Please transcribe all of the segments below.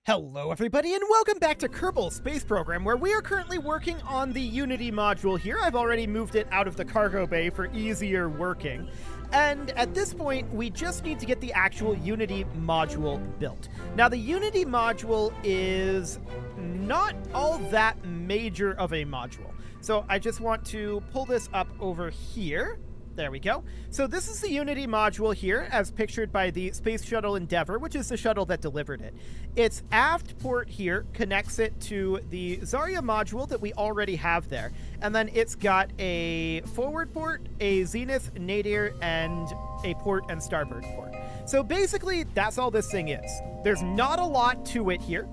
Hello everybody and welcome back to Kerbal Space Program, where we are currently working on the Unity module here. I've already moved it out of the cargo bay for easier working. And at this point, we just need to get the actual Unity module built. Now, the Unity module is not all that major of a module. So I just want to pull this up over here. There we go. So this is the Unity module here, as pictured by the Space Shuttle Endeavour, which is the shuttle that delivered it. Its aft port here connects it to the Zarya module that we already have there. And then it's got a forward port, a zenith, nadir, and a port and starboard port. So basically, that's all this thing is. There's not a lot to it here.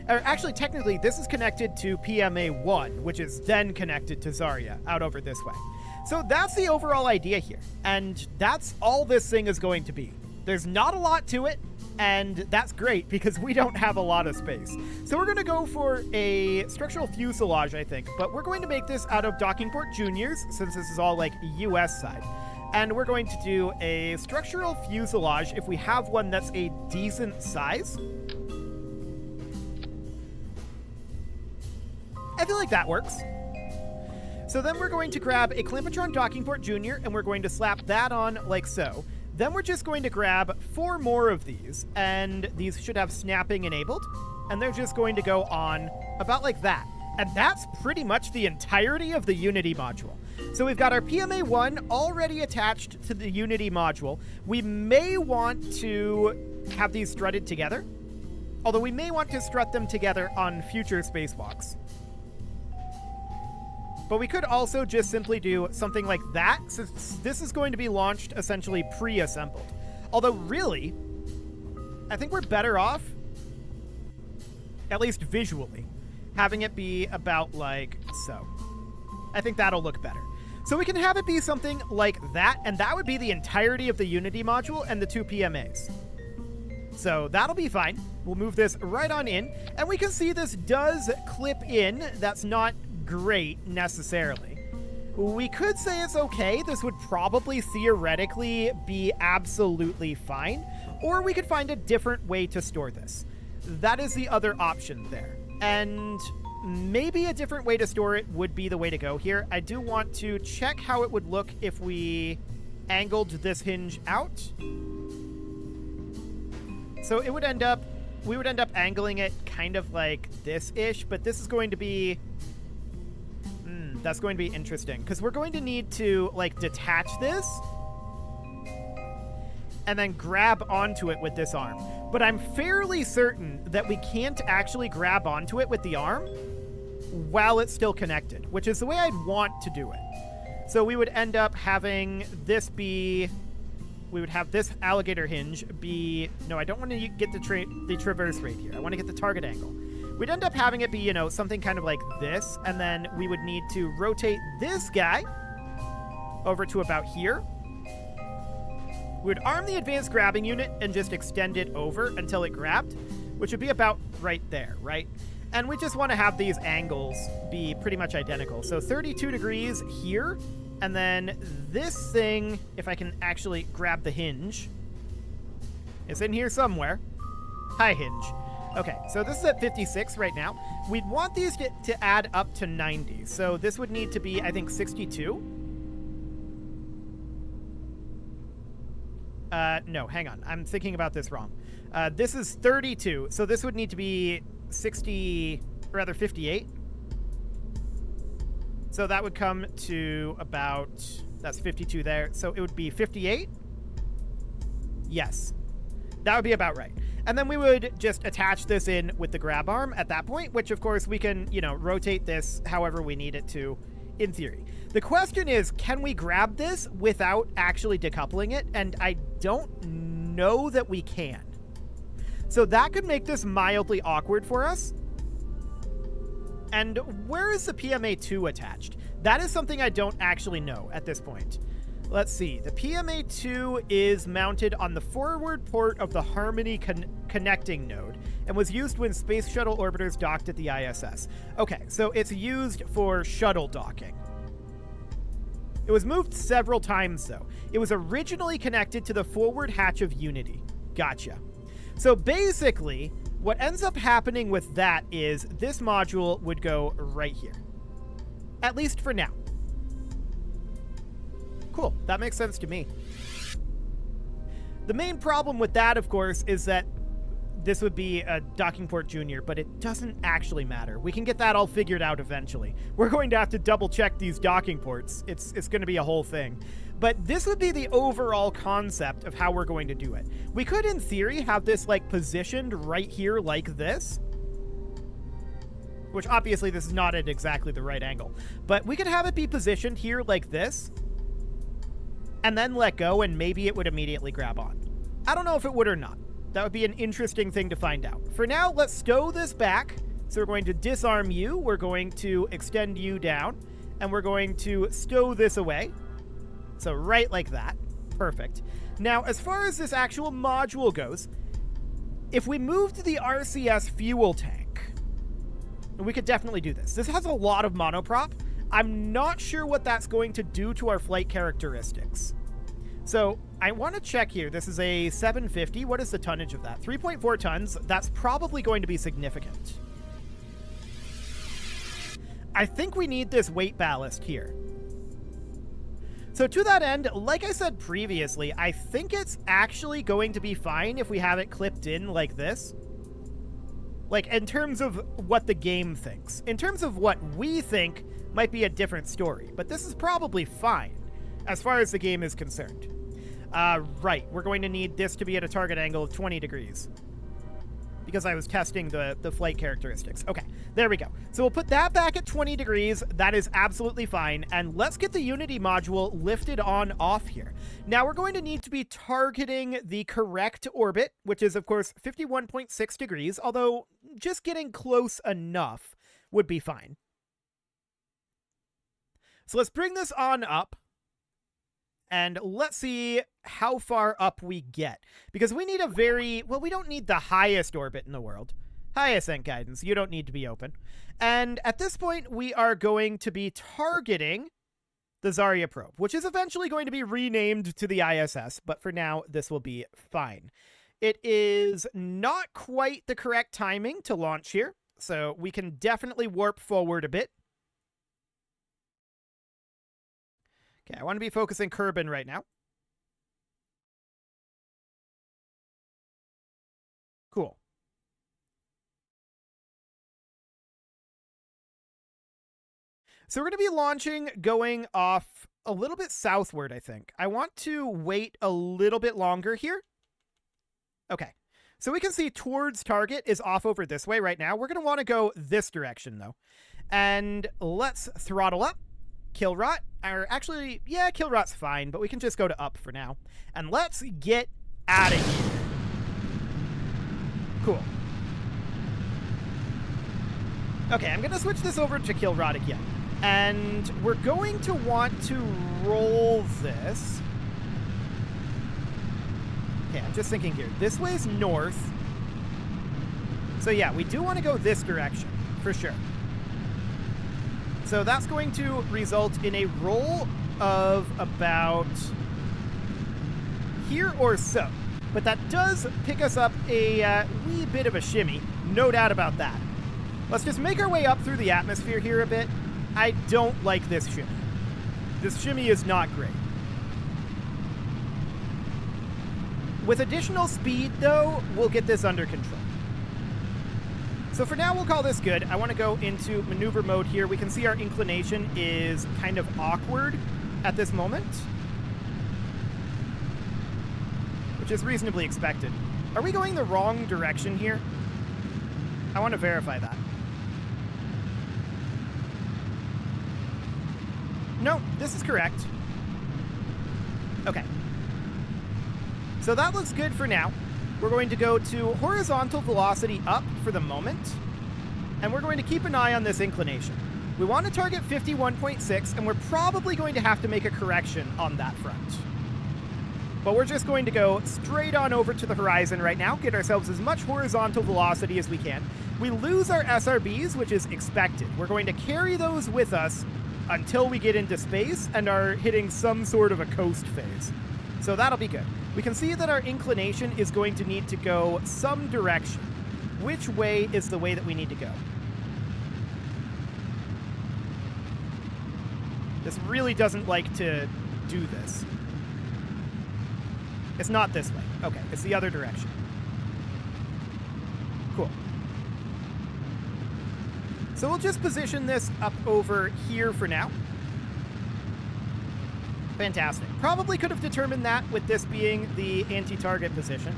Or actually, technically, this is connected to PMA-1, which is then connected to Zarya, out over this way. So that's the overall idea here, and that's all this thing is going to be. There's not a lot to it, and that's great because we don't have a lot of space. So we're going to go for a structural fuselage, I think, but we're going to make this out of docking port juniors, since this is all like US side. And we're going to do a structural fuselage if we have one that's a decent size. I feel like that works. So then we're going to grab a Clampatron docking port junior, and we're going to slap that on like so. Then we're just going to grab 4 more of these, and these should have snapping enabled, and they're just going to go on about like that. And that's pretty much the entirety of the Unity module. So we've got our PMA-1 already attached to the Unity module. We may want to have these strutted together, although we may want to strut them together on future spacewalks. But we could also just simply do something like that, since this is going to be launched essentially pre-assembled. Although, really, I think we're better off, at least visually, having it be about like so. I think that'll look better. So we can have it be something like that, and that would be the entirety of the Unity module and the 2 PMAs. So that'll be fine. We'll move this right on in, and we can see this does clip in. That's not great necessarily. We could say it's okay. This would probably theoretically be absolutely fine, or we could find a different way to store this. That is the other option there, and maybe a different way to store it would be the way to go here. I do want to check how it would look if we angled this hinge out. So it would end up, we would end up angling it kind of like this-ish, but this is going to be that's going to be interesting, because we're going to need to, like, detach this and then grab onto it with this arm. But I'm fairly certain that we can't actually grab onto it with the arm while it's still connected, which is the way I'd want to do it. So we would end up having this be... We would have this alligator hinge be... No, I don't want to get the traverse rate here. I want to get the target angle. We'd end up having it be, you know, something kind of like this, and then we would need to rotate this guy over to about here. We would arm the advanced grabbing unit and just extend it over until it grabbed, which would be about right there, right? And we just want to have these angles be pretty much identical. So 32 degrees here, and then this thing, if I can actually grab the hinge, it's in here somewhere. Hi, hinge. Okay, so this is at 56 right now. We'd want these to add up to 90. So this would need to be, I think, 62. No, hang on. I'm thinking about this wrong. This is 32, so this would need to be 60, or rather 58. So that would come to about, that's 52 there. So it would be 58. Yes, that would be about right. And then we would just attach this in with the grab arm at that point, which of course we can, you know, rotate this however we need it to in theory. The question is, can we grab this without actually decoupling it? And I don't know that we can. So that could make this mildly awkward for us. And where is the PMA-2 attached? That is something I don't actually know at this point. Let's see. The PMA-2 is mounted on the forward port of the Harmony connecting node and was used when Space Shuttle orbiters docked at the ISS. Okay, so it's used for shuttle docking. It was moved several times, though. It was originally connected to the forward hatch of Unity. Gotcha. So basically, What ends up happening with that is this module would go right here. At least for now. Cool, that makes sense to me. The main problem with that, of course, is that this would be a docking port junior, but it doesn't actually matter. We can get that all figured out eventually. We're going to have to double check these docking ports. It's going to be a whole thing. But this would be the overall concept of how we're going to do it. We could, in theory, have this like positioned right here like this. Which obviously this is not at exactly the right angle. But we could have it be positioned here like this. And then let go, and maybe it would immediately grab on. I don't know if it would or not. That would be an interesting thing to find out. For now, let's stow this back. So we're going to disarm you. We're going to extend you down. And we're going to stow this away. So right like that. Perfect. Now, as far as this actual module goes, if we moved the RCS fuel tank, we could definitely do this. This has a lot of monoprop. I'm not sure what that's going to do to our flight characteristics. So I want to check here. This is a 750. What is the tonnage of that? 3.4 tons. That's probably going to be significant. I think we need this weight ballast here. So to that end, like I said previously, I think it's actually going to be fine if we have it clipped in like this. Like, in terms of what the game thinks. In terms of what we think might be a different story. But this is probably fine, as far as the game is concerned. Right, we're going to need this to be at a target angle of 20 degrees. Because I was testing the flight characteristics. Okay, there we go. So we'll put that back at 20 degrees. That is absolutely fine. And let's get the Unity module lifted on off here. Now we're going to need to be targeting the correct orbit, which is, of course, 51.6 degrees. Although, just getting close enough would be fine. So let's bring this on up. And let's see how far up we get. Because we need a very... Well, we don't need the highest orbit in the world. High ascent guidance. You don't need to be open. And at this point, we are going to be targeting the Zarya probe, which is eventually going to be renamed to the ISS. But for now, this will be fine. It is not quite the correct timing to launch here. So we can definitely warp forward a bit. Okay, I want to be focusing Kerbal right now. Cool. So we're going to be launching, going off a little bit southward, I think. I want to wait a little bit longer here. Okay, so we can see towards target is off over this way right now. We're going to want to go this direction, though. And let's throttle up. Kill rot, or actually, yeah, kill rot's fine, but we can just go to up for now. And let's get out of here. Cool. Okay, I'm going to switch this over to kill rot again. And we're going to want to roll this. Okay, I'm just thinking here. This way's north. So yeah, we do want to go this direction, for sure. So that's going to result in a roll of about here or so. But that does pick us up a wee bit of a shimmy. No doubt about that. Let's just make our way up through the atmosphere here a bit. I don't like this shimmy. This shimmy is not great. With additional speed, though, we'll get this under control. So for now, we'll call this good. I want to go into maneuver mode here. We can see our inclination is kind of awkward at this moment, which is reasonably expected. Are we going the wrong direction here? I want to verify that. No, this is correct. Okay. So that looks good for now. We're going to go to horizontal velocity up for the moment, and we're going to keep an eye on this inclination. We want to target 51.6, and we're probably going to have to make a correction on that front. But we're just going to go straight on over to the horizon right now, get ourselves as much horizontal velocity as we can. We lose our SRBs, which is expected. We're going to carry those with us until we get into space and are hitting some sort of a coast phase. So that'll be good. We can see that our inclination is going to need to go some direction. which way is the way that we need to go. This really doesn't like to do this. It's not this way. Okay, it's the other direction. Cool. So we'll just position this up over here for now. Fantastic. Probably could have determined that with this being the anti-target position.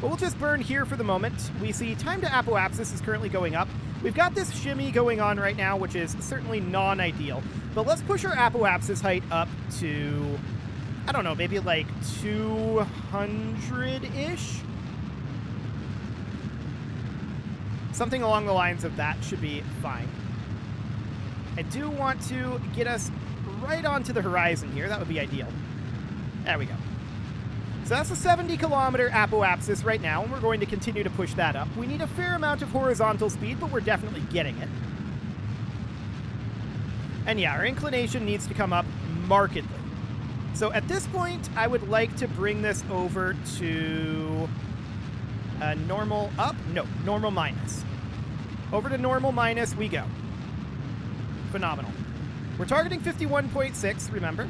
But we'll just burn here for the moment. We see time to apoapsis is currently going up. We've got this shimmy going on right now, which is certainly non-ideal. But let's push our apoapsis height up to, I don't know, maybe like 200-ish? Something along the lines of that should be fine. I do want to get us right onto the horizon here. That would be ideal. There we go. So that's a 70-kilometer apoapsis right now, and we're going to continue to push that up. We need a fair amount of horizontal speed, but we're definitely getting it. And yeah, our inclination needs to come up markedly. So at this point, I would like to bring this over to normal up? No, normal minus. Over to normal minus we go. Phenomenal. We're targeting 51.6, remember?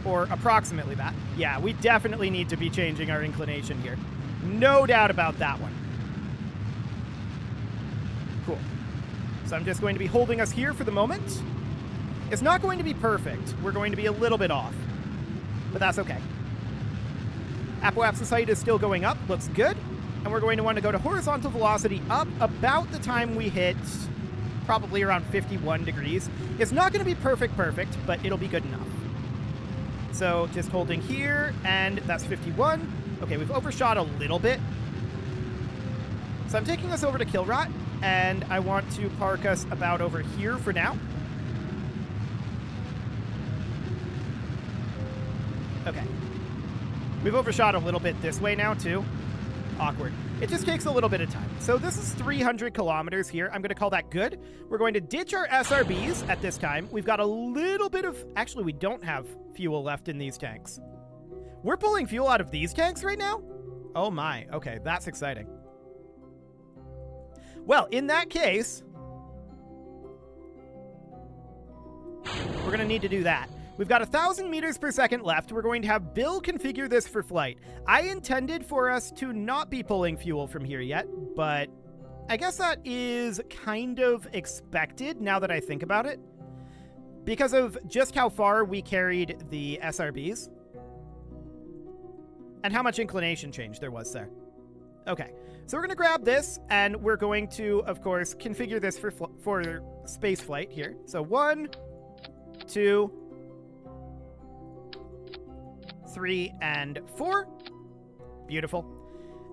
Or approximately that. Yeah, we definitely need to be changing our inclination here. No doubt about that one. Cool. So I'm just going to be holding us here for the moment. It's not going to be perfect. We're going to be a little bit off. But that's okay. Apoapsis height is still going up. Looks good. And we're going to want to go to horizontal velocity up about the time we hit probably around 51 degrees. It's not going to be perfect, but it'll be good enough. So just holding here, and that's 51. Okay, we've overshot a little bit. So I'm taking us over to Kilrot, and I want to park us about over here for now. Okay. We've overshot a little bit this way now, too. Awkward. It just takes a little bit of time. So this is 300 kilometers here. I'm going to call that good. We're going to ditch our SRBs at this time. We've got a little bit of... Actually, we don't have fuel left in these tanks. We're pulling fuel out of these tanks right now? Oh my. Okay, that's exciting. Well, in that case, we're going to need to do that. We've got 1,000 meters per second left. We're going to have Bill configure this for flight. I intended for us to not be pulling fuel from here yet, but I guess that is kind of expected now that I think about it, because of just how far we carried the SRBs and how much inclination change there was there. Okay, so we're going to grab this, and we're going to, of course, configure this for spaceflight here. So 1, 2, 3, and 4. Beautiful.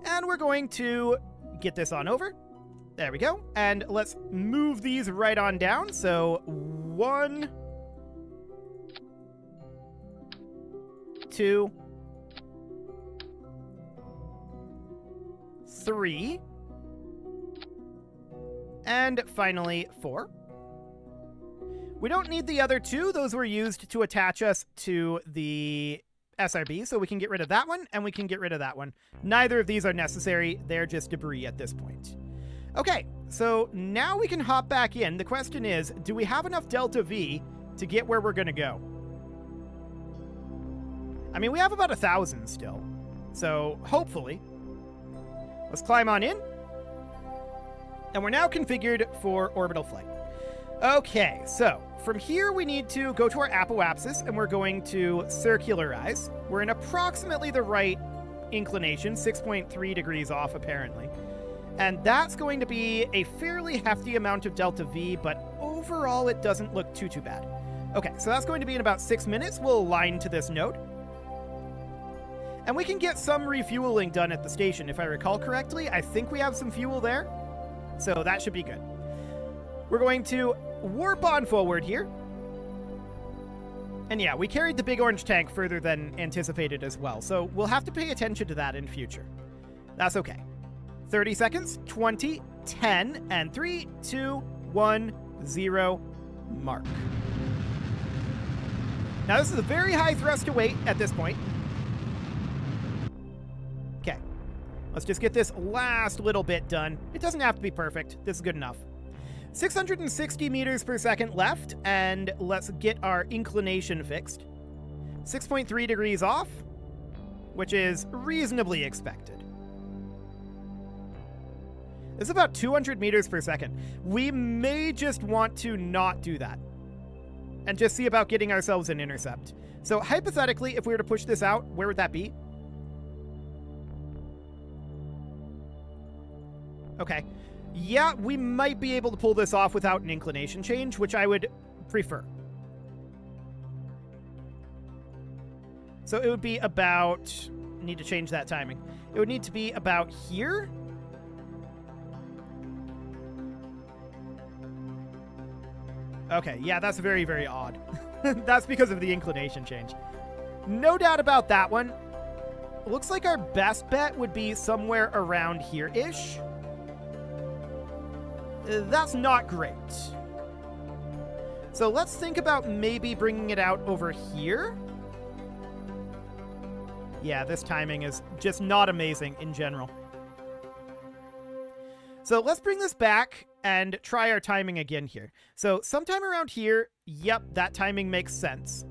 And we're going to get this on over. There we go. And let's move these right on down. So 1, 2, 3, and finally 4. We don't need the other 2. Those were used to attach us to the SRB, so we can get rid of that one, and we can get rid of that one. Neither of these are necessary. They're just debris at this point. Okay, so now we can hop back in. The question is, do we have enough delta V to get where we're going to go? I mean, we have about 1,000 still, so hopefully. Let's climb on in. And we're now configured for orbital flight. Okay, so from here we need to go to our apoapsis, and we're going to circularize. We're in approximately the right inclination, 6.3 degrees off apparently. And that's going to be a fairly hefty amount of delta V, but overall it doesn't look too bad. Okay, so that's going to be in about 6 minutes. We'll align to this node. And we can get some refueling done at the station, if I recall correctly. I think we have some fuel there, so that should be good. We're going to warp on forward here. And yeah, we carried the big orange tank further than anticipated as well, so we'll have to pay attention to that in future. That's okay. 30 seconds, 20, 10, and 3, 2, 1, 0, mark. Now this is a very high thrust to weight at this point. Okay. Let's just get this last little bit done. It doesn't have to be perfect. This is good enough. 660 meters per second left, and let's get our inclination fixed. 6.3 degrees off, which is reasonably expected. This is about 200 meters per second. We may just want to not do that and just see about getting ourselves an intercept. So hypothetically, if we were to push this out, where would that be? Okay. Yeah, we might be able to pull this off without an inclination change, which I would prefer. So it would be about... need to change that timing. It would need to be about here. Okay, yeah, that's very, very odd. That's because of the inclination change. No doubt about that one. Looks like our best bet would be somewhere around here-ish. That's not great. So let's think about maybe bringing it out over here. Yeah, this timing is just not amazing in general. So let's bring this back and try our timing again here. So sometime around here, yep, that timing makes sense.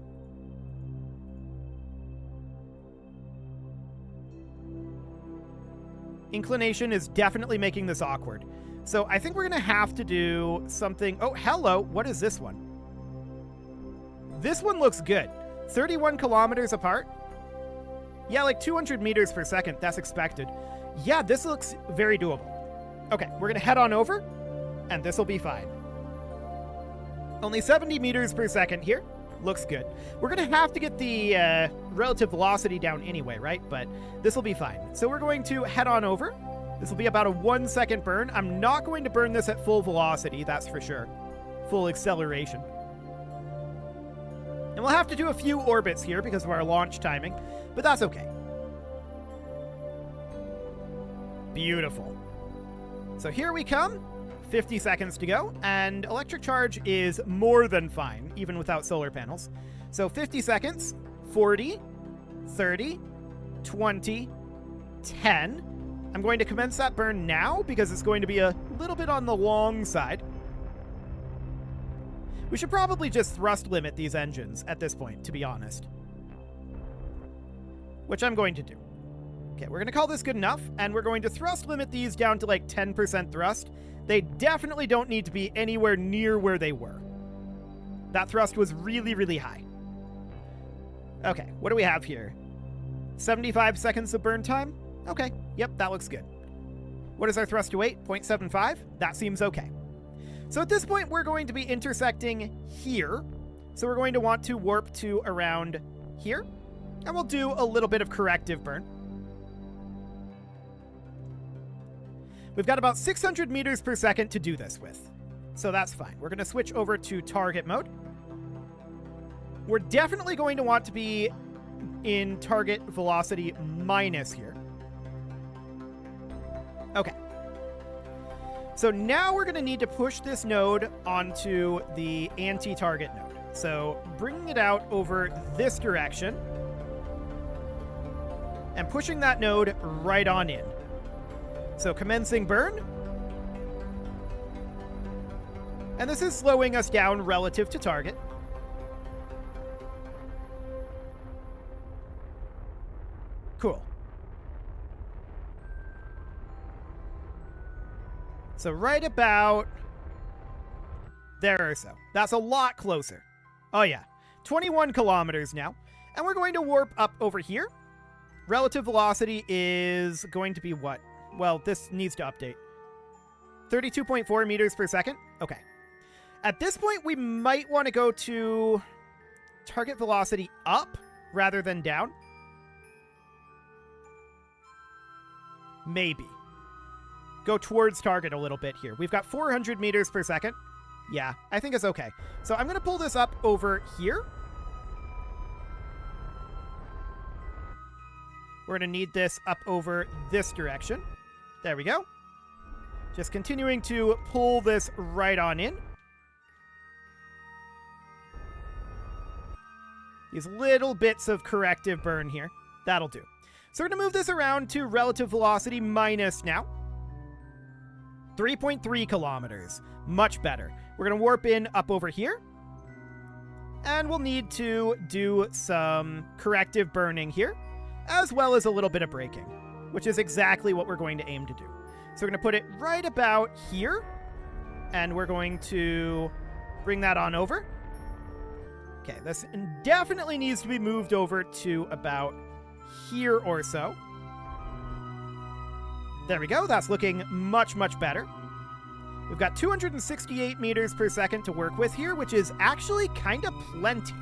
Inclination is definitely making this awkward. So I think we're going to have to do something... Oh, hello. What is this one? This one looks good. 31 kilometers apart. Yeah, like 200 meters per second. That's expected. Yeah, this looks very doable. Okay, we're going to head on over, and this will be fine. Only 70 meters per second here. Looks good. We're going to have to get the relative velocity down anyway, right? But this will be fine. So we're going to head on over. This will be about a 1 second burn. I'm not going to burn this at full velocity, that's for sure. Full acceleration. And we'll have to do a few orbits here because of our launch timing, but that's okay. Beautiful. So here we come. 50 seconds to go, and electric charge is more than fine, even without solar panels. So 50 seconds, 40, 30, 20, 10. I'm going to commence that burn now because it's going to be a little bit on the long side. We should probably just thrust limit these engines at this point, to be honest. Which I'm going to do. Okay, we're going to call this good enough, and we're going to thrust limit these down to like 10% thrust. They definitely don't need to be anywhere near where they were. That thrust was really, really high. Okay, what do we have here? 75 seconds of burn time? Okay, yep, that looks good. What is our thrust to weight? 0.75? That seems okay. So at this point, we're going to be intersecting here. So we're going to want to warp to around here. And we'll do a little bit of corrective burn. We've got about 600 meters per second to do this with. So that's fine. We're going to switch over to target mode. We're definitely going to want to be in target velocity minus here. Okay. So now we're going to need to push this node onto the anti-target node. So bringing it out over this direction and pushing that node right on in. So commencing burn. And this is slowing us down relative to target. Cool. So right about there or so. That's a lot closer. Oh yeah. 21 kilometers now. And we're going to warp up over here. Relative velocity is going to be what? Well, this needs to update. 32.4 meters per second? Okay. At this point, we might want to go to target velocity up rather than down. Maybe. Go towards target a little bit here. We've got 400 meters per second. Yeah, I think it's okay. So I'm going to pull this up over here. We're going to need this up over this direction. There we go. Just continuing to pull this right on in. These little bits of corrective burn here. That'll do. So we're going to move this around to relative velocity minus now. 3.3 kilometers. Much better. We're going to warp in up over here. And we'll need to do some corrective burning here, as well as a little bit of braking, which is exactly what we're going to aim to do. So we're going to put it right about here, and we're going to bring that on over. Okay, this definitely needs to be moved over to about here or so. There we go. That's looking much, much better. We've got 268 meters per second to work with here, which is actually kind of plenty.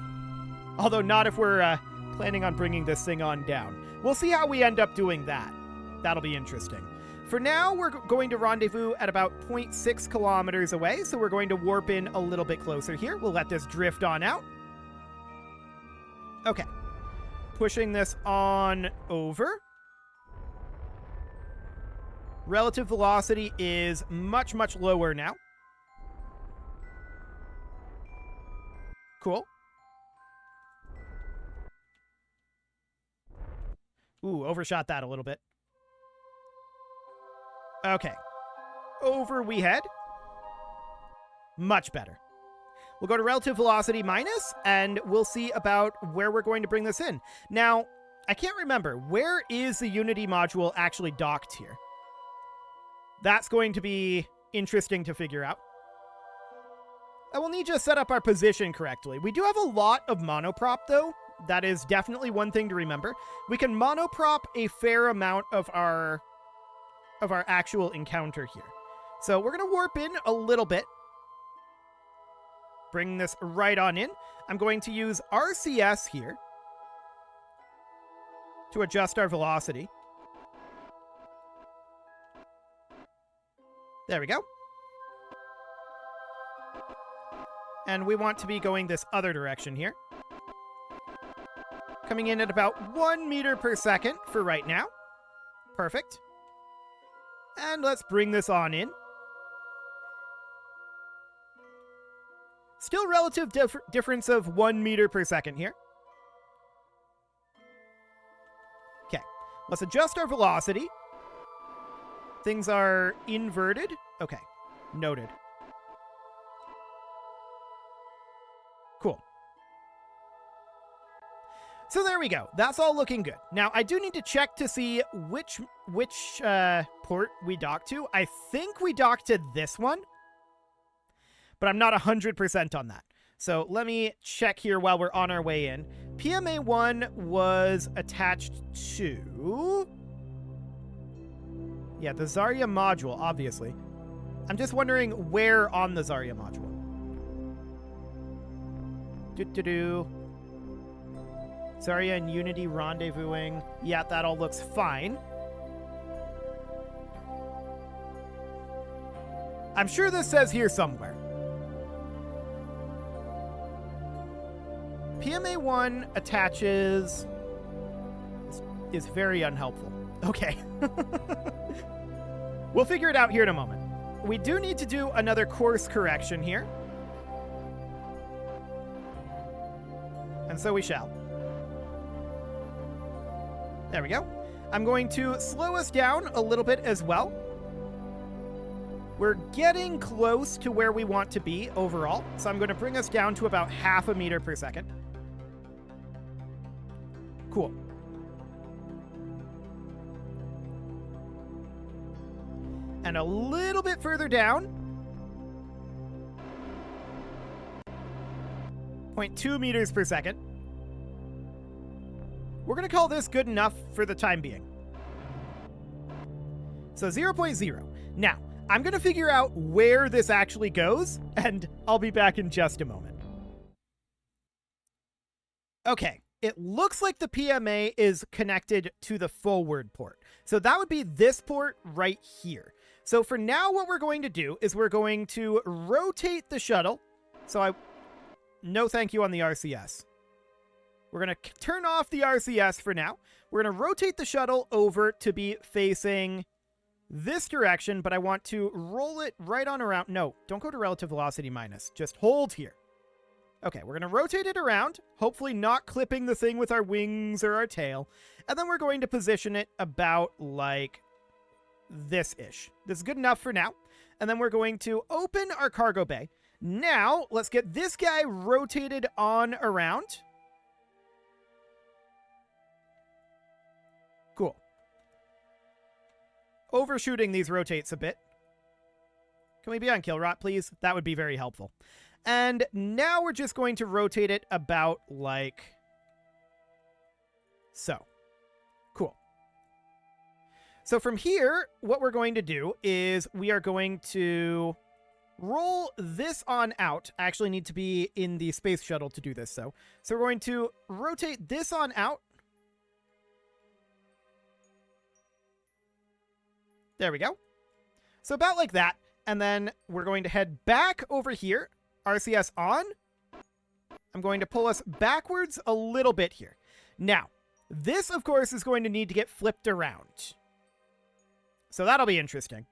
Although not if we're planning on bringing this thing on down. We'll see how we end up doing that. That'll be interesting. For now, we're going to rendezvous at about 0.6 kilometers away, so we're going to warp in a little bit closer here. We'll let this drift on out. Okay. Pushing this on over. Relative velocity is much, much lower now. Cool. Ooh, overshot that a little bit. Okay. Over we head. Much better. We'll go to relative velocity minus, and we'll see about where we're going to bring this in. Now, I can't remember. Where is the Unity module actually docked here? That's going to be interesting to figure out. I will need to set up our position correctly. We do have a lot of monoprop, though. That is definitely one thing to remember. We can monoprop a fair amount of our actual encounter here. So we're going to warp in a little bit. Bring this right on in. I'm going to use RCS here to adjust our velocity. There we go. And we want to be going this other direction here. Coming in at about 1 meter per second for right now. Perfect. And let's bring this on in. Still relative difference of 1 meter per second here. Okay, let's adjust our velocity. Things are inverted. Okay, noted. Cool. So there we go. That's all looking good. Now, I do need to check to see which port we dock to. I think we dock to this one, but I'm not 100% on that. So let me check here while we're on our way in. PMA-1 was attached to... yeah, the Zarya module, obviously. I'm just wondering where on the Zarya module. Zarya and Unity rendezvousing. Yeah, that all looks fine. I'm sure this says here somewhere. PMA-1 attaches... this is very unhelpful. Okay. We'll figure it out here in a moment. We do need to do another course correction here. And so we shall. There we go. I'm going to slow us down a little bit as well. We're getting close to where we want to be overall, so I'm going to bring us down to about 0.5 meters per second. Cool. And a little bit further down. 0.2 meters per second. We're going to call this good enough for the time being. So 0.0. Now, I'm going to figure out where this actually goes, and I'll be back in just a moment. Okay, it looks like the PMA is connected to the forward port. So that would be this port right here. So for now, what we're going to do is we're going to rotate the shuttle. So no thank you on the RCS. We're going to turn off the RCS for now. We're going to rotate the shuttle over to be facing this direction, but I want to roll it right on around. No, don't go to relative velocity minus. Just hold here. Okay, we're going to rotate it around, hopefully not clipping the thing with our wings or our tail. And then we're going to position it about like this-ish. This is good enough for now. And then we're going to open our cargo bay. Now, let's get this guy rotated on around. Cool. Overshooting these rotates a bit. Can we be on kill rot, please? That would be very helpful. And now we're just going to rotate it about like so. Cool. So from here, what we're going to do is we are going to roll this on out. I actually need to be in the space shuttle to do this, so we're going to rotate this on out. There we go. So about like that. And then we're going to head back over here. RCS on. I'm going to pull us backwards a little bit here. Now, this, of course, is going to need to get flipped around. So that'll be interesting.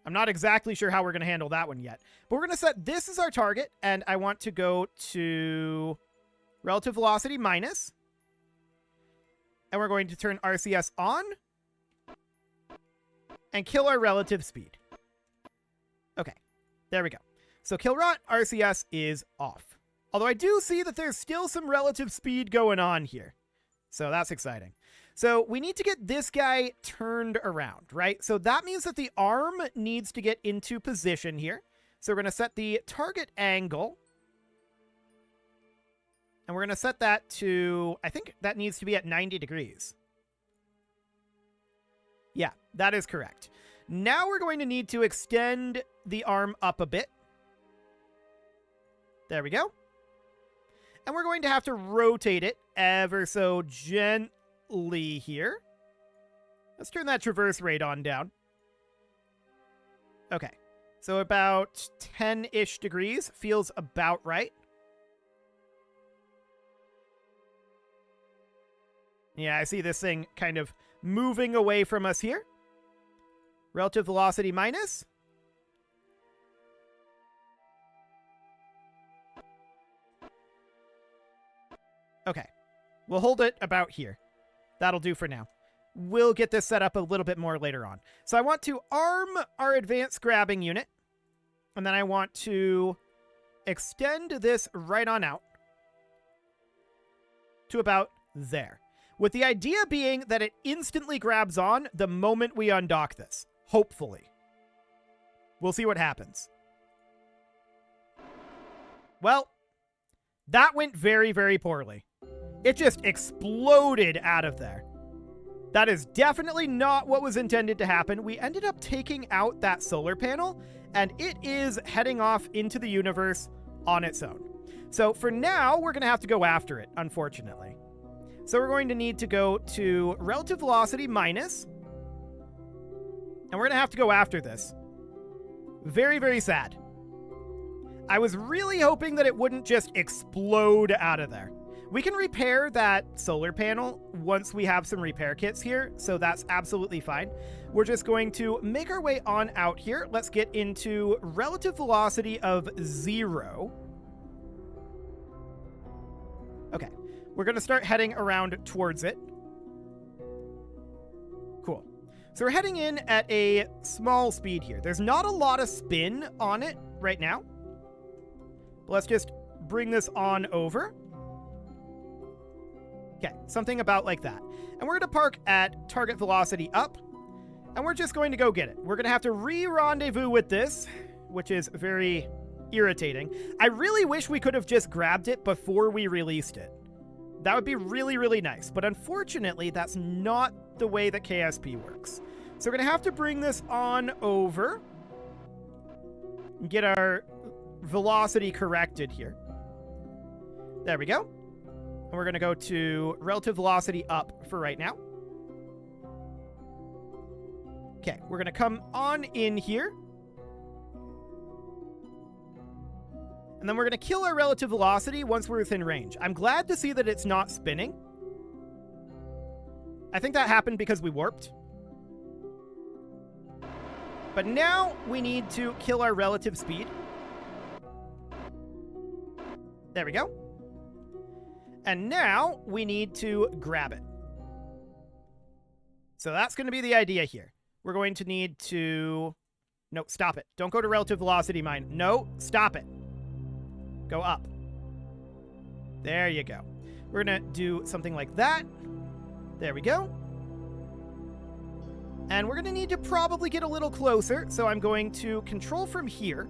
I'm not exactly sure how we're going to handle that one yet. But we're going to set this as our target, and I want to go to relative velocity minus. And we're going to turn RCS on. And kill our relative speed. Okay, there we go. So kill rot RCS is off. Although I do see that there's still some relative speed going on here. So that's exciting. So we need to get this guy turned around, right? So that means that the arm needs to get into position here. So we're going to set the target angle. And we're going to set that to, I think that needs to be at 90 degrees. Yeah, that is correct. Now we're going to need to extend the arm up a bit. There we go. And we're going to have to rotate it ever so gently here. Let's turn that traverse rate on down. Okay. So about 10-ish degrees feels about right. Yeah, I see this thing kind of moving away from us here. Relative velocity minus. Okay. We'll hold it about here. That'll do for now. We'll get this set up a little bit more later on. So I want to arm our advanced grabbing unit. And then I want to extend this right on out to about there. With the idea being that it instantly grabs on the moment we undock this. Hopefully. We'll see what happens. Well, that went very, very poorly. It just exploded out of there. That is definitely not what was intended to happen. We ended up taking out that solar panel, and it is heading off into the universe on its own. So for now, we're going to have to go after it, unfortunately. So we're going to need to go to relative velocity minus, and we're going to have to go after this. Very, very sad. I was really hoping that it wouldn't just explode out of there. We can repair that solar panel once we have some repair kits here, so that's absolutely fine. We're just going to make our way on out here. Let's get into relative velocity of 0. Okay, we're going to start heading around towards it. Cool. So we're heading in at a small speed here. There's not a lot of spin on it right now. But let's just bring this on over. Okay, something about like that. And we're going to park at target velocity up. And we're just going to go get it. We're going to have to re-rendezvous with this, which is very irritating. I really wish we could have just grabbed it before we released it. That would be really, really nice. But unfortunately, that's not the way that KSP works. So we're going to have to bring this on over and get our velocity corrected here. There we go. And we're going to go to relative velocity up for right now. Okay, we're going to come on in here. And then we're going to kill our relative velocity once we're within range. I'm glad to see that it's not spinning. I think that happened because we warped. But now we need to kill our relative speed. There we go. And now we need to grab it. So that's going to be the idea here. We're going to need to... No, stop it. Don't go to relative velocity mine. No, stop it. Go up. There you go. We're going to do something like that. There we go. And we're going to need to probably get a little closer. So I'm going to control from here.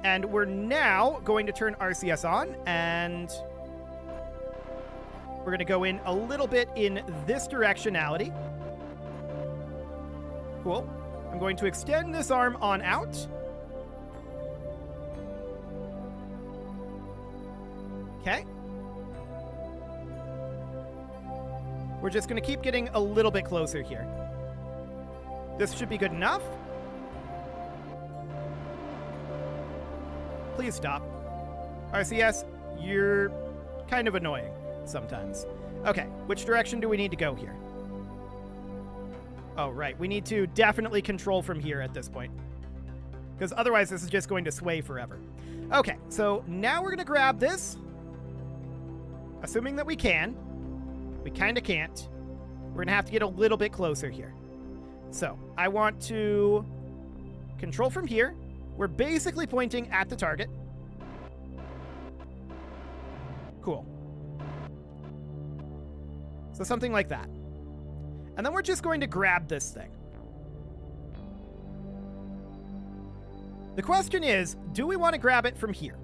And we're now going to turn RCS on. And we're going to go in a little bit in this directionality. Cool. I'm going to extend this arm on out. Okay. We're just going to keep getting a little bit closer here. This should be good enough. Please stop. RCS, you're kind of annoying sometimes. Okay, which direction do we need to go here? Oh, right. We need to definitely control from here at this point. Because otherwise this is just going to sway forever. Okay, so now we're going to grab this. Assuming that we can. We kind of can't. We're going to have to get a little bit closer here. So, I want to control from here. We're basically pointing at the target. Cool. So something like that. And then we're just going to grab this thing. The question is, do we want to grab it from here?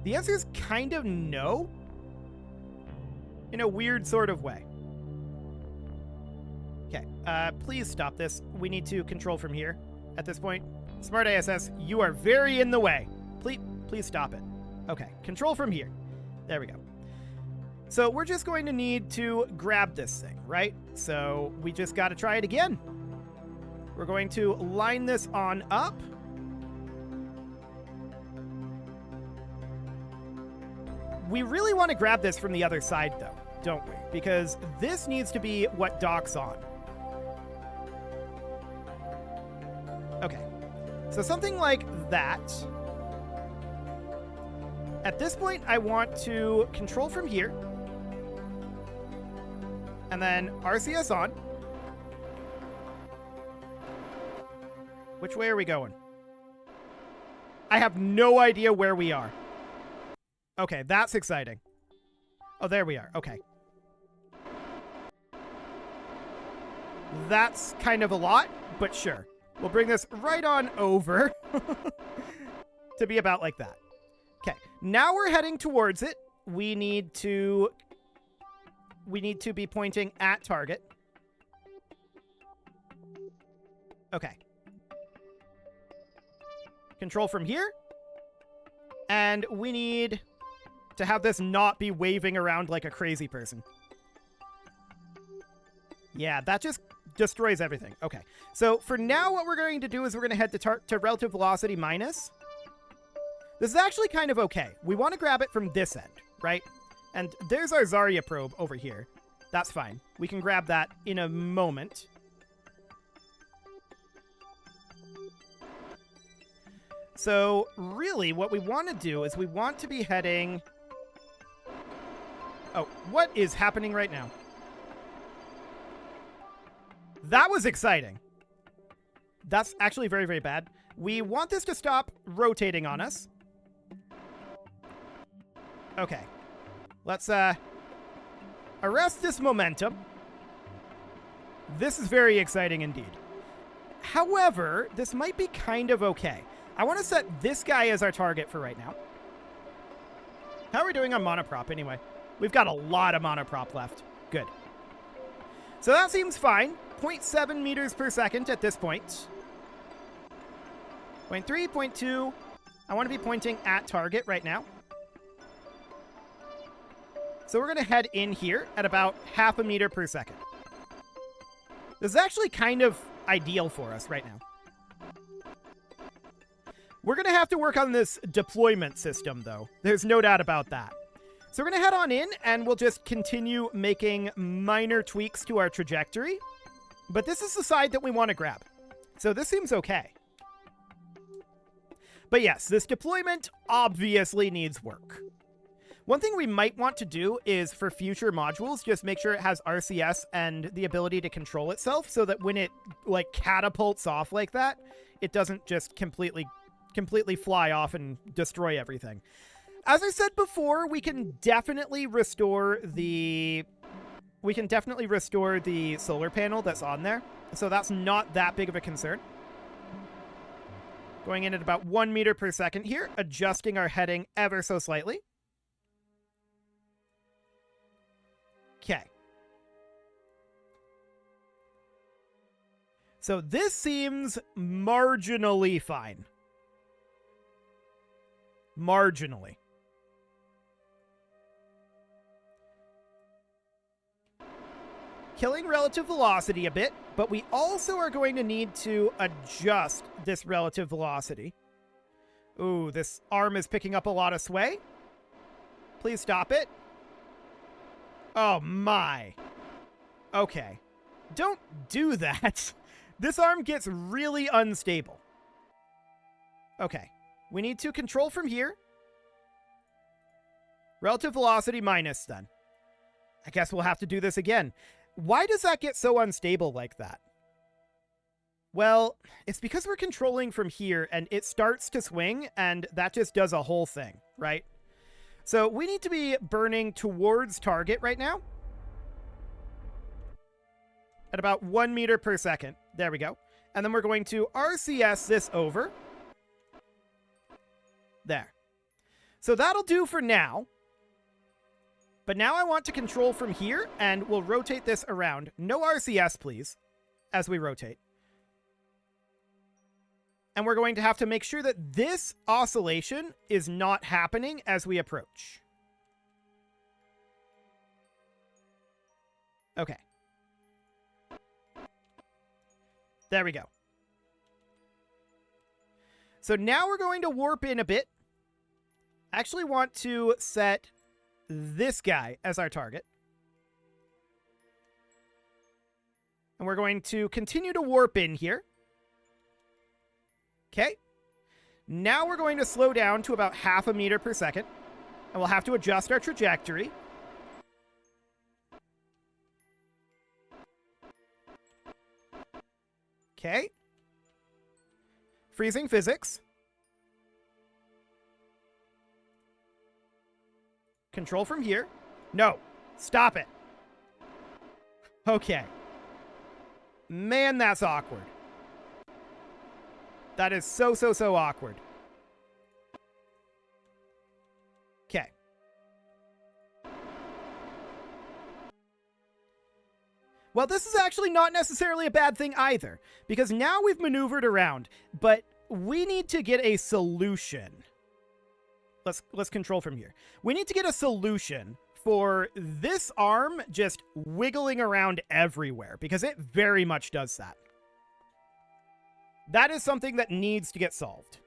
The answer is kind of no. In a weird sort of way. Okay, please stop this. We need to control from here at this point. Smart ASS, you are very in the way. Please stop it. Okay, control from here. There we go. So we're just going to need to grab this thing, right? So we just got to try it again. We're going to line this on up. We really want to grab this from the other side, though, don't we? Because this needs to be what docks on. Okay. So something like that. At this point, I want to control from here. And then RCS on. Which way are we going? I have no idea where we are. Okay, that's exciting. Oh, there we are. Okay. That's kind of a lot, but sure. We'll bring this right on over to be about like that. Okay, now we're heading towards it. We need to be pointing at target. Okay. Control from here. And we need to have this not be waving around like a crazy person. Yeah, that just destroys everything. Okay. So for now, what we're going to do is we're going to head to relative velocity minus. This is actually kind of okay. We want to grab it from this end, right? And there's our Zarya probe over here. That's fine. We can grab that in a moment. So really what we want to do is we want to be heading... Oh, what is happening right now? That was exciting. That's actually very, very bad. We want this to stop rotating on us. Okay. Let's arrest this momentum. This is very exciting indeed. However, this might be kind of okay. I want to set this guy as our target for right now. How are we doing on monoprop anyway? We've got a lot of monoprop left. Good. So that seems fine. 0.7 meters per second at this point. 0.3, 0.2. I want to be pointing at target right now. So we're going to head in here at about 0.5 meter per second. This is actually kind of ideal for us right now. We're going to have to work on this deployment system, though. There's no doubt about that. So we're going to head on in, and we'll just continue making minor tweaks to our trajectory. But this is the side that we want to grab. So this seems okay. But yes, this deployment obviously needs work. One thing we might want to do is, for future modules, just make sure it has RCS and the ability to control itself so that when it, like, catapults off like that, it doesn't just completely fly off and destroy everything. As I said before, we can definitely restore the solar panel that's on there, so that's not that big of a concern. Going in at about 1 meter per second here, adjusting our heading ever so slightly. Okay. So this seems marginally fine. Marginally. Killing relative velocity a bit, but we also are going to need to adjust this relative velocity. Ooh, this arm is picking up a lot of sway. Please stop it. Oh my. Okay. Don't do that. This arm gets really unstable. Okay. We need to control from here. Relative velocity minus, then. I guess we'll have to do this again. Why does that get so unstable like that? Well, it's because we're controlling from here, and it starts to swing, and that just does a whole thing, right? So we need to be burning towards target right now. At about 1 meter per second. There we go. And then we're going to RCS this over. There. So that'll do for now. But now I want to control from here, and we'll rotate this around. No RCS, please, as we rotate. And we're going to have to make sure that this oscillation is not happening as we approach. Okay. There we go. So now we're going to warp in a bit. I actually want to set this guy as our target. And we're going to continue to warp in here. Okay. Now we're going to slow down to about 0.5 meter per second. And we'll have to adjust our trajectory. Okay. Freezing physics. Control from here. No. Stop it. Okay. Man, that's awkward. That is so awkward. Okay. Well, this is actually not necessarily a bad thing either, because now we've maneuvered around, but we need to get a solution. Let's control from here. We need to get a solution for this arm just wiggling around everywhere, because it very much does that. That is something that needs to get solved.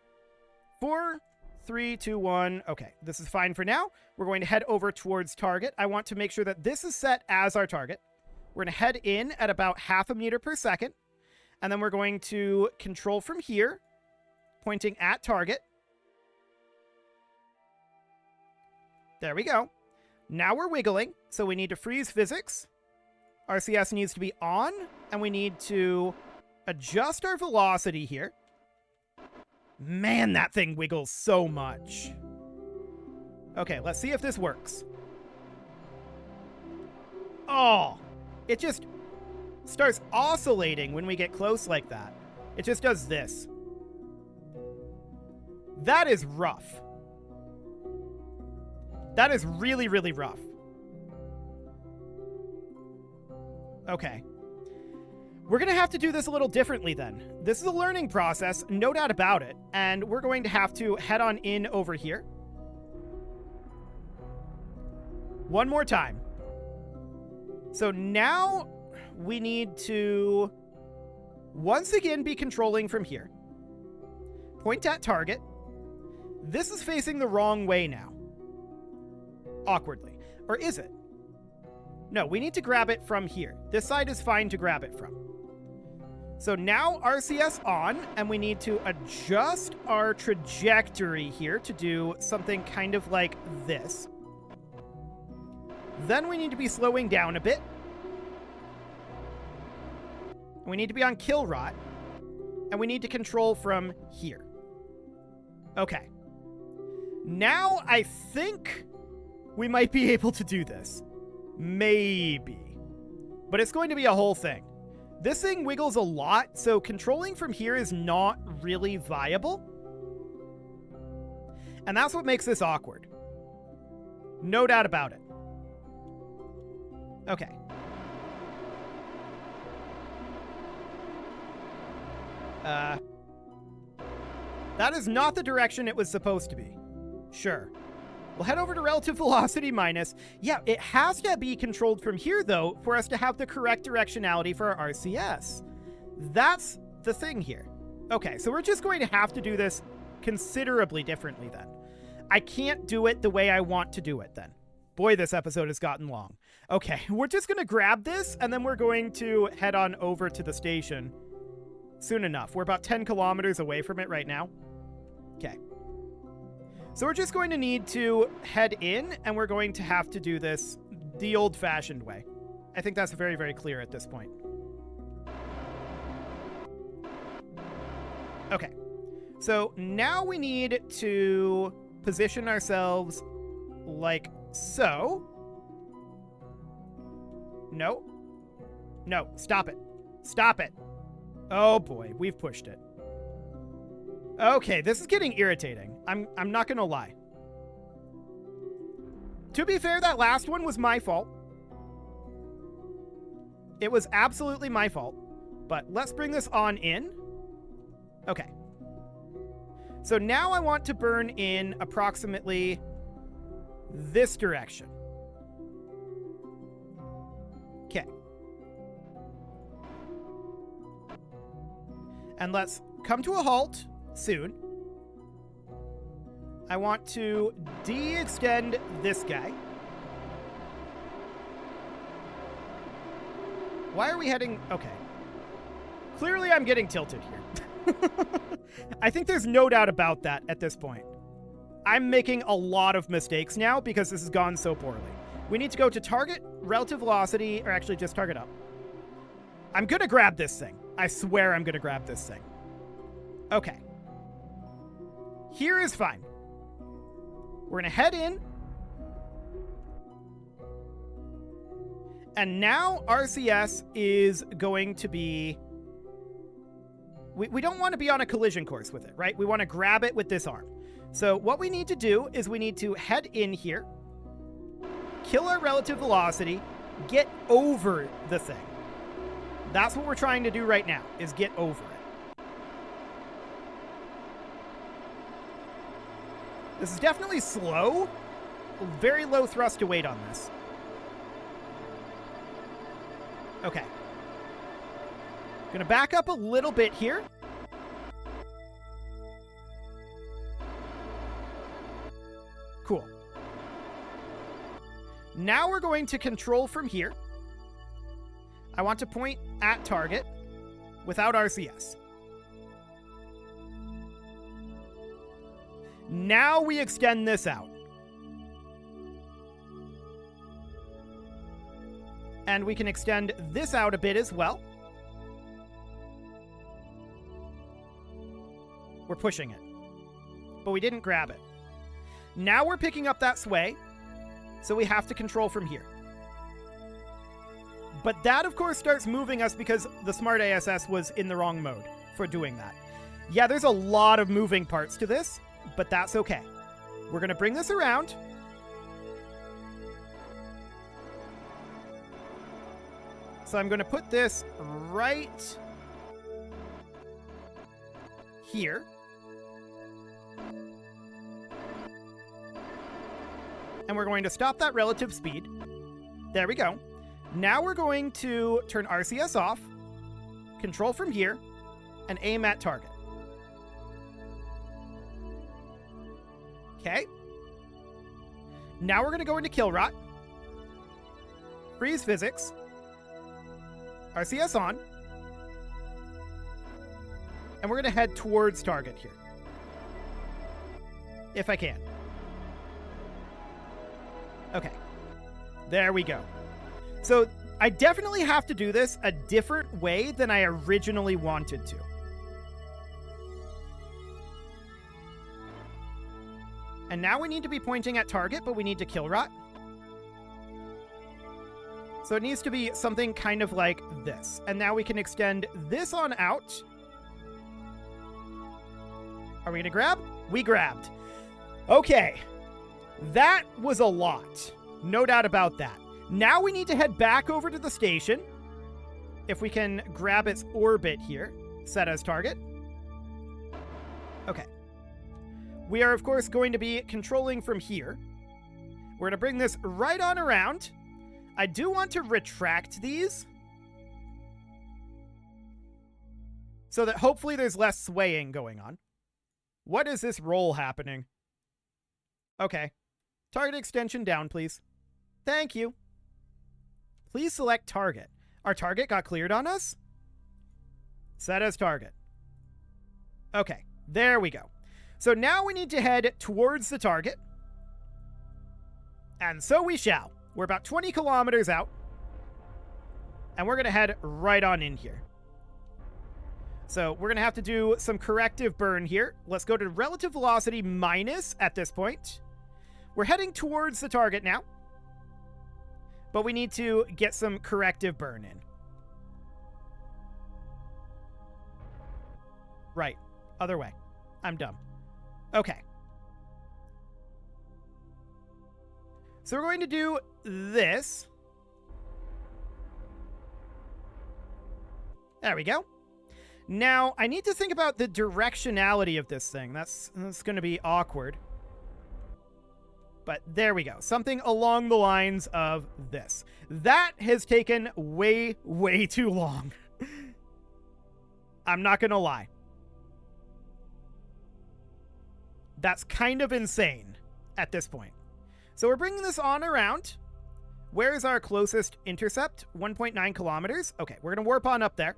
4, 3, 2, 1. Okay, this is fine for now. We're going to head over towards target. I want to make sure that this is set as our target. We're going to head in at about 0.5 meter per second. And then we're going to control from here, pointing at target. There we go. Now we're wiggling, so we need to freeze physics. RCS needs to be on, and we need to adjust our velocity here. Man, that thing wiggles so much. Okay, let's see if this works. Oh, it just starts oscillating when we get close like that. It just does this. That is rough. That is really, really rough. Okay. We're going to have to do this a little differently then. This is a learning process, no doubt about it. And we're going to have to head on in over here. One more time. So now we need to once again be controlling from here. Point at target. This is facing the wrong way now. Awkwardly. Or is it? No, we need to grab it from here. This side is fine to grab it from. So now RCS on, and we need to adjust our trajectory here to do something kind of like this. Then we need to be slowing down a bit. We need to be on kill rot, and we need to control from here. Okay. Now I think we might be able to do this. Maybe. But it's going to be a whole thing. This thing wiggles a lot, so controlling from here is not really viable. And that's what makes this awkward. No doubt about it. Okay. That is not the direction it was supposed to be. Sure. We'll head over to relative velocity minus. Yeah, it has to be controlled from here, though, for us to have the correct directionality for our RCS. That's the thing here. Okay, so we're just going to have to do this considerably differently then. I can't do it the way I want to do it then. Boy, this episode has gotten long. Okay, we're just going to grab this, and then we're going to head on over to the station soon enough. We're about 10 kilometers away from it right now. Okay. So we're just going to need to head in, and we're going to have to do this the old-fashioned way. I think that's very, very clear at this point. Okay. So now we need to position ourselves like so. No. No, stop it. Stop it. Oh boy, we've pushed it. Okay, this is getting irritating. I'm not gonna lie. To be fair, that last one was my fault. It was absolutely my fault. But let's bring this on in. Okay. So now I want to burn in approximately this direction. Okay. And let's come to a halt soon. I want to de-extend this guy. Why are we heading... Okay. Clearly I'm getting tilted here. I think there's no doubt about that at this point. I'm making a lot of mistakes now because this has gone so poorly. We need to go to target, relative velocity, or actually just target up. I'm gonna grab this thing. I swear I'm gonna grab this thing. Okay. Here is fine. We're gonna head in. And now RCS is going to be... We don't want to be on a collision course with it, right? We want to grab it with this arm. So what we need to do is we need to head in here, kill our relative velocity, get over the thing. That's what we're trying to do right now, is get over it. This is definitely slow. Very low thrust to weight on this. Okay. Gonna back up a little bit here. Cool. Now we're going to control from here. I want to point at target without RCS. Now we extend this out. And we can extend this out a bit as well. We're pushing it. But we didn't grab it. Now we're picking up that sway. So we have to control from here. But that, of course, starts moving us because the Smart ASS was in the wrong mode for doing that. Yeah, there's a lot of moving parts to this, but that's okay. We're going to bring this around. So I'm going to put this right here. And we're going to stop that relative speed. There we go. Now we're going to turn RCS off, control from here, and aim at target. Okay. Now we're going to go into kill rot, freeze physics, RCS on, And we're going to head towards target here. If I can. Okay. There we go. So I definitely have to do this a different way than I originally wanted to. And now we need to be pointing at target, but we need to kill rot. So it needs to be something kind of like this. And now we can extend this on out. Are we going to grab? We grabbed. Okay. That was a lot. No doubt about that. Now we need to head back over to the station. If we can grab its orbit here. Set as target. Okay. We are, of course, going to be controlling from here. We're going to bring this right on around. I do want to retract these so that hopefully there's less swaying going on. What is this roll happening? Okay. Target extension down, please. Thank you. Please select target. Our target got cleared on us? Set as target. Okay, there we go. So now we need to head towards the target. And so we shall. We're about 20 kilometers out. And we're going to head right on in here. So we're going to have to do some corrective burn here. Let's go to relative velocity minus at this point. We're heading towards the target now. But we need to get some corrective burn in. Right. Other way. I'm dumb. Okay. So we're going to do this. There we go. Now, I need to think about the directionality of this thing. That's going to be awkward. But there we go. Something along the lines of this. That has taken way, way too long. I'm not going to lie. That's kind of insane at this point. So we're bringing this on around. Where is our closest intercept? 1.9 kilometers. Okay, we're going to warp on up there.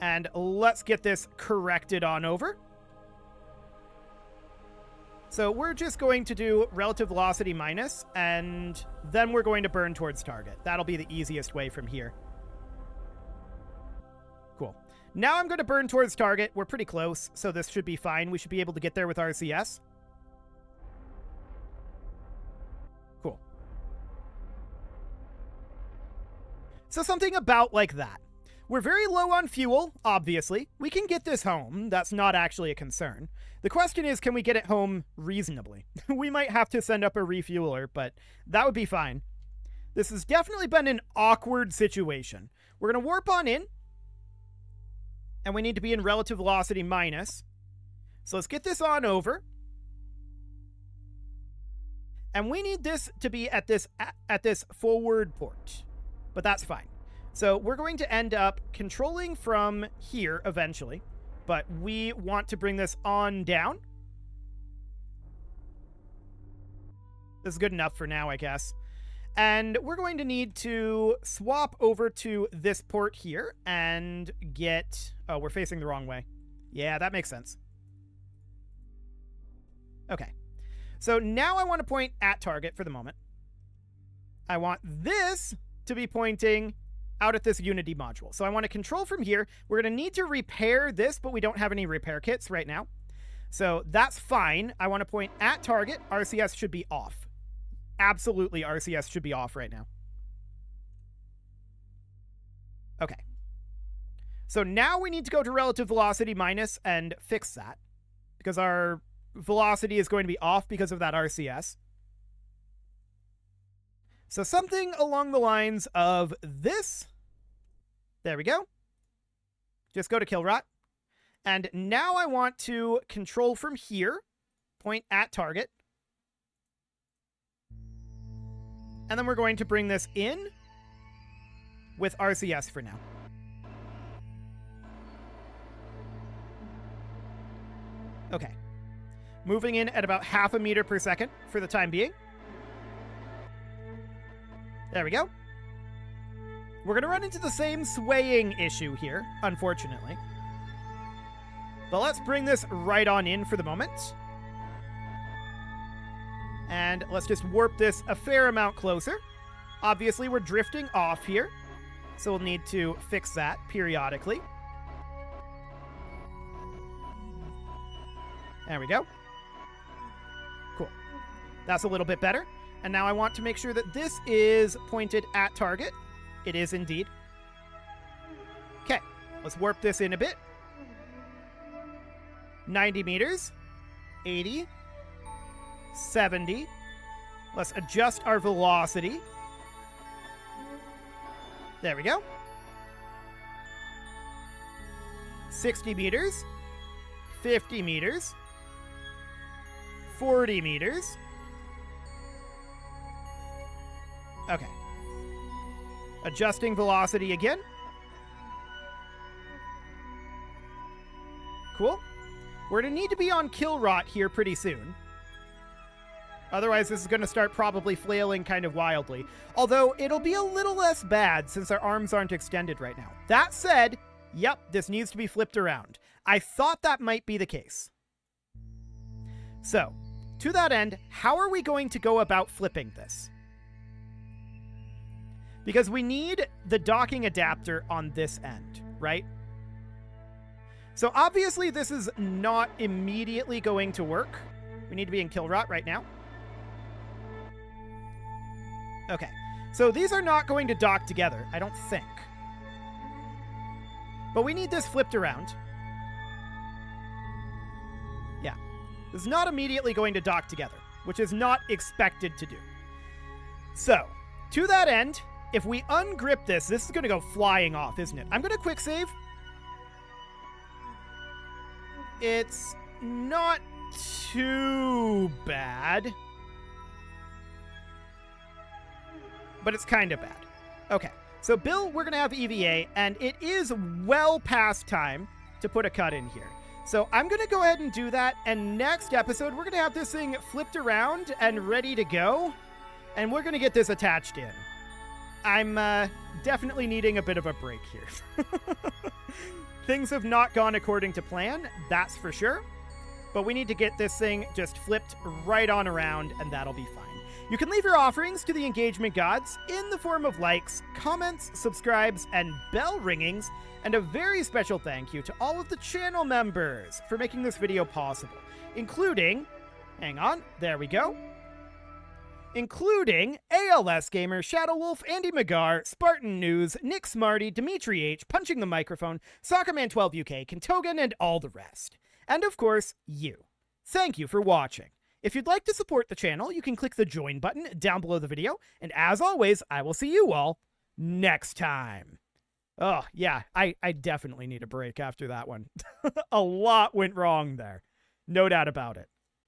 And let's get this corrected on over. So we're just going to do relative velocity minus, and then we're going to burn towards target. That'll be the easiest way from here. Cool. Now I'm going to burn towards target. We're pretty close, so this should be fine. We should be able to get there with RCS. Cool. So something about like that. We're very low on fuel, obviously. We can get this home. That's not actually a concern. The question is, can we get it home reasonably? We might have to send up a refueler, but that would be fine. This has definitely been an awkward situation. We're going to warp on in. And we need to be in relative velocity minus. So let's get this on over. And we need this to be at this forward port. But that's fine. So we're going to end up controlling from here eventually. But we want to bring this on down. This is good enough for now, I guess. And we're going to need to swap over to this port here and get... Oh, we're facing the wrong way. Yeah, that makes sense. Okay. So now I want to point at target for the moment. I want this to be pointing out at this Unity module. So I want to control from here. We're going to need to repair this, but we don't have any repair kits right now. So that's fine. I want to point at target. RCS should be off. Absolutely, RCS should be off right now. Okay. So now we need to go to relative velocity minus and fix that, because our velocity is going to be off because of that RCS. So something along the lines of this. There we go. Just go to kill rot. And now I want to control from here, point at target. And then we're going to bring this in with RCS for now. Okay. Moving in at about 0.5 meters per second for the time being. There we go. We're going to run into the same swaying issue here, unfortunately. But let's bring this right on in for the moment. And let's just warp this a fair amount closer. Obviously, we're drifting off here, so we'll need to fix that periodically. There we go. Cool. That's a little bit better. And now I want to make sure that this is pointed at target. It is indeed. Okay, let's warp this in a bit. 90 meters, 80, 70. Let's adjust our velocity. There we go. 60 meters, 50 meters, 40 meters. Okay. Adjusting velocity again. Cool. We're going to need to be on kill rot here pretty soon. Otherwise, this is going to start probably flailing kind of wildly. Although, it'll be a little less bad since our arms aren't extended right now. That said, yep, this needs to be flipped around. I thought that might be the case. So, to that end, how are we going to go about flipping this? Because we need the docking adapter on this end, right? So obviously this is not immediately going to work. We need to be in kill rot right now. Okay, so these are not going to dock together, I don't think. But we need this flipped around. Yeah, this is not immediately going to dock together, which is not expected to do. So, to that end, if we ungrip this, this is going to go flying off, isn't it? I'm going to quick save. It's not too bad. But it's kind of bad. Okay, so Bill, we're going to have EVA, and it is well past time to put a cut in here. So I'm going to go ahead and do that, and next episode, we're going to have this thing flipped around and ready to go, and we're going to get this attached in. I'm definitely needing a bit of a break here. Things have not gone according to plan, that's for sure. But we need to get this thing just flipped right on around, and that'll be fine. You can leave your offerings to the engagement gods in the form of likes, comments, subscribes, and bell ringings. And a very special thank you to all of the channel members for making this video possible, including, hang on, there we go, including ALS Gamer, Shadow Wolf, Andy McGar, Spartan News, Nick Smarty, Dimitri H, Punching the Microphone, Soccerman12 UK, Kentogan, and all the rest. And of course, you. Thank you for watching. If you'd like to support the channel, you can click the join button down below the video, and as always, I will see you all next time. Oh, yeah, I definitely need a break after that one. A lot went wrong there. No doubt about it.